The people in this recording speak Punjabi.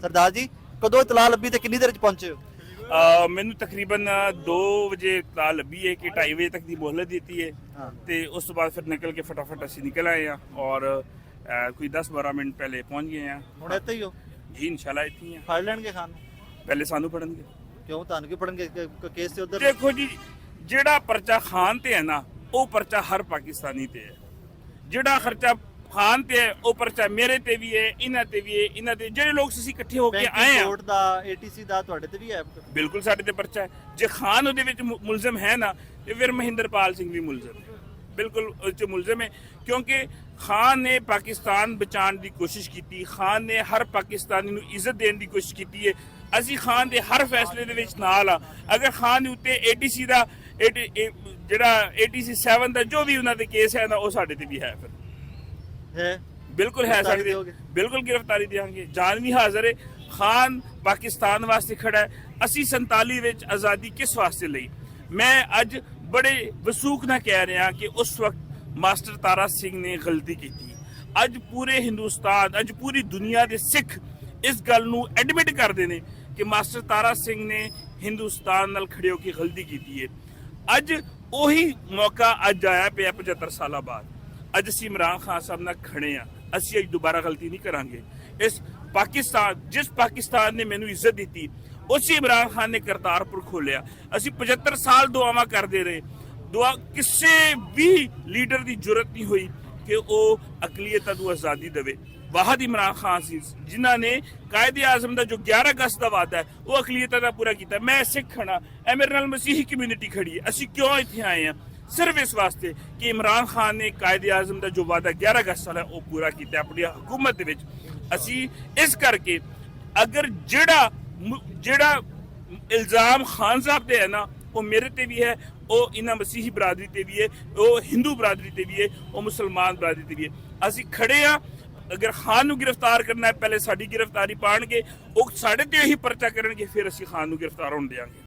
सरदार जी कदों इतला लभी ते कितनी देर च पहुंचे हो? ਮੈਨੂੰ ਤਕਰੀਬਨ 2 ਵਜੇ ਇਤਲਾਹ ਲੱਭੀ ਹੈ ਕਿ 2:30 ਵਜੇ ਤੱਕ ਦੀ ਮੋਹਲਤ ਦਿੱਤੀ ਹੈ ਤੇ ਉਸ ਤੋਂ ਬਾਅਦ ਫਿਰ ਨਿਕਲ ਕੇ ਫਟਾਫਟ ਅਸੀਂ ਨਿਕਲ ਆਏ ਆ ਔਰ ਕੋਈ 10-12 ਮਿੰਟ ਪਹਿਲੇ ਪਹੁੰਚ ਗਏ ਆ। ਹੁਣ ਇੱਥੇ ਹੀ ਹੋ? ਜੀ ਇਨਸ਼ਾਅੱਲਾ ਇੱਥੇ ਹੀ ਆ। ਫੜ ਲੈਣਗੇ ਖਾਨ ਨੂੰ? ਪਹਿਲੇ ਸਾਨੂੰ ਪੜਨਗੇ। ਕਿਉਂ ਤੁਹਾਨੂੰ ਕੀ ਪੜਨਗੇ? ਕੇਸ ਤੇ ਉਧਰ ਦੇਖੋ ਜੀ, ਜਿਹੜਾ ਪਰਚਾ ਖਾਨ ਤੇ ਹੈ ਨਾ ਉਹ ਪਰਚਾ ਹਰ ਪਾਕਿਸਤਾਨੀ ਤੇ ਹੈ। ਜਿਹੜਾ ਖਰਚਾ ਖਾਨ ਤੇ ਹੈ ਉਹ ਪਰਚਾ ਮੇਰੇ ਤੇ ਵੀ ਹੈ, ਇਹਨਾਂ ਤੇ ਵੀ ਹੈ, ਇਹਨਾਂ ਤੇ ਜਿਹੜੇ ਲੋਕ ਅਸੀਂ ਇਕੱਠੇ ਹੋ ਕੇ ਆਏ ਆ। ਕੋਰਟ ਦਾ ਏਟੀਸੀ ਦਾ ਤੁਹਾਡੇ ਤੇ ਵੀ ਹੈ? ਬਿਲਕੁਲ ਸਾਡੇ ਤੇ ਪਰਚਾ ਹੈ। ਜੇ ਖਾਨ ਉਹਦੇ ਵਿੱਚ ਮੁਲਜ਼ਮ ਹੈ ਨਾ ਤੇ ਫਿਰ ਮਹਿੰਦਰਪਾਲ ਸਿੰਘ ਵੀ ਮੁਲਜ਼ਮ ਹੈ, ਬਿਲਕੁਲ ਉਹ 'ਚ ਮੁਲਜ਼ਮ ਹੈ ਕਿਉਂਕਿ ਖਾਨ ਨੇ ਪਾਕਿਸਤਾਨ ਬਚਾਉਣ ਦੀ ਕੋਸ਼ਿਸ਼ ਕੀਤੀ। ਖਾਨ ਨੇ ਹਰ ਪਾਕਿਸਤਾਨੀ ਨੂੰ ਇੱਜ਼ਤ ਦੇਣ ਦੀ ਕੋਸ਼ਿਸ਼ ਕੀਤੀ ਹੈ। ਅਸੀਂ ਖਾਨ ਦੇ ਹਰ ਫੈਸਲੇ ਦੇ ਵਿੱਚ ਨਾਲ ਆ। ਅਗਰ ਖਾਨ ਦੇ ਉੱਤੇ ਏਟੀਸੀ ਦਾ ਜਿਹੜਾ ਏਟੀਸੀ 7 ਦਾ ਜੋ ਵੀ ਉਹਨਾਂ ਦੇ ਕੇਸ ਹੈ ਨਾ ਉਹ ਸਾਡੇ ਤੇ ਵੀ ਹੈ। ਫਿਰ ਹੈ ਬਿਲਕੁਲ ਹੈ ਸਕਦੇ, ਬਿਲਕੁਲ गिरफ्तारी देंगे। जान भी हाजिर है। खान पाकिस्तान वास्ते खड़ा है। ਅਸੀਂ 47 ਵਿੱਚ ਆਜ਼ਾਦੀ ਕਿਸ ਵਾਸਤੇ ਲਈ? ਮੈਂ ਅੱਜ ਬੜੇ ਵਸੂਖ ਨਾਲ ਕਹਿ ਰਿਹਾ ਕਿ ਉਸ ਵਕਤ ਮਾਸਟਰ ਤਾਰਾ ਸਿੰਘ ਨੇ ਗਲਤੀ ਕੀਤੀ। ਅੱਜ ਪੂਰੇ ਹਿੰਦੁਸਤਾਨ, ਅੱਜ ਪੂਰੀ ਦੁਨੀਆ ਦੇ ਸਿੱਖ ਇਸ ਗੱਲ ਨੂੰ ਐਡਮਿਟ ਕਰਦੇ ਨੇ ਕਿ ਮਾਸਟਰ ਤਾਰਾ ਸਿੰਘ ਨੇ ਹਿੰਦੁਸਤਾਨ ਨਾਲ ਖੜੇ ਹੋ ਕੇ ਗਲਤੀ ਕੀਤੀ ਹੈ। ਅੱਜ ਉਹੀ ਮੌਕਾ ਅੱਜ ਆਇਆ ਪਿਆ 75 ਸਾਲਾਂ ਬਾਅਦ। ਅੱਜ ਅਸੀਂ ਇਮਰਾਨ ਖਾਨ ਸਾਹਿਬ ਨਾਲ ਖੜੇ ਆ। ਅਸੀਂ ਅੱਜ ਦੁਬਾਰਾ ਗਲਤੀ ਨਹੀਂ ਕਰਾਂਗੇ। ਇਸ ਪਾਕਿਸਤਾਨ, ਜਿਸ ਪਾਕਿਸਤਾਨ ਨੇ ਮੈਨੂੰ ਇੱਜ਼ਤ ਦਿੱਤੀ ਉਸੇ ਇਮਰਾਨ ਖਾਨ ਨੇ ਕਰਤਾਰਪੁਰ ਖੋਲਿਆ। ਅਸੀਂ 75 ਸਾਲ ਦੁਆਵਾਂ ਕਰਦੇ ਰਹੇ। ਦੁਆ ਕਿਸੇ ਵੀ ਲੀਡਰ ਦੀ ਜ਼ਰੂਰਤ ਨਹੀਂ ਹੋਈ ਕਿ ਉਹ ਅਕਲੀਅਤਾਂ ਨੂੰ ਆਜ਼ਾਦੀ ਦੇਵੇ। ਵਾਹਦ ਇਮਰਾਨ ਖਾਨ ਸੀ ਜਿਨ੍ਹਾਂ ਨੇ ਕਾਇਦੇ ਆਜ਼ਮ ਦਾ ਜੋ 11 ਅਗਸਤ ਦਾ ਵਾਅਦਾ ਹੈ ਉਹ ਅਕਲੀਅਤਾਂ ਦਾ ਪੂਰਾ ਕੀਤਾ। ਮੈਂ ਸਿੱਖ ਹਾਂ, ਇਹ ਮੇਰੇ ਨਾਲ ਮਸੀਹੀ ਕਮਿਊਨਿਟੀ ਖੜੀ ਹੈ। ਅਸੀਂ ਕਿਉਂ ਇੱਥੇ ਆਏ ਹਾਂ? ਸਿਰਫ ਇਸ ਵਾਸਤੇ ਕਿ ਇਮਰਾਨ ਖਾਨ ਨੇ ਕਾਇਦੇ ਆਜ਼ਮ ਦਾ ਜੋ ਵਾਅਦਾ 11 ਅਗਸਤ ਵਾਲਾ ਉਹ ਪੂਰਾ ਕੀਤਾ ਆਪਣੀ ਹਕੂਮਤ ਦੇ ਵਿੱਚ। ਅਸੀਂ ਇਸ ਕਰਕੇ ਅਗਰ ਜਿਹੜਾ ਇਲਜ਼ਾਮ ਖਾਨ ਸਾਹਿਬ ਤੇ ਹੈ ਨਾ ਉਹ ਮੇਰੇ ਤੇ ਵੀ ਹੈ, ਉਹ ਇਹਨਾਂ ਮਸੀਹੀ ਬਰਾਦਰੀ ਤੇ ਵੀ ਹੈ, ਉਹ ਹਿੰਦੂ ਬਰਾਦਰੀ ਤੇ ਵੀ ਹੈ, ਉਹ ਮੁਸਲਮਾਨ ਬਰਾਦਰੀ ਤੇ ਵੀ ਹੈ। ਅਸੀਂ ਖੜੇ ਆ। ਅਗਰ ਖਾਨ ਨੂੰ ਗ੍ਰਿਫਤਾਰ ਕਰਨਾ ਹੈ ਪਹਿਲੇ ਸਾਡੀ ਗ੍ਰਿਫਤਾਰੀ ਪਾਣਗੇ, ਉਹ ਸਾਡੇ ਤੇ ਹੀ ਪਰਚਾ ਕਰਨਗੇ, ਫਿਰ ਅਸੀਂ ਖਾਨ ਨੂੰ ਗ੍ਰਿਫਤਾਰ ਹੋਣ ਦੇਵਾਂਗੇ।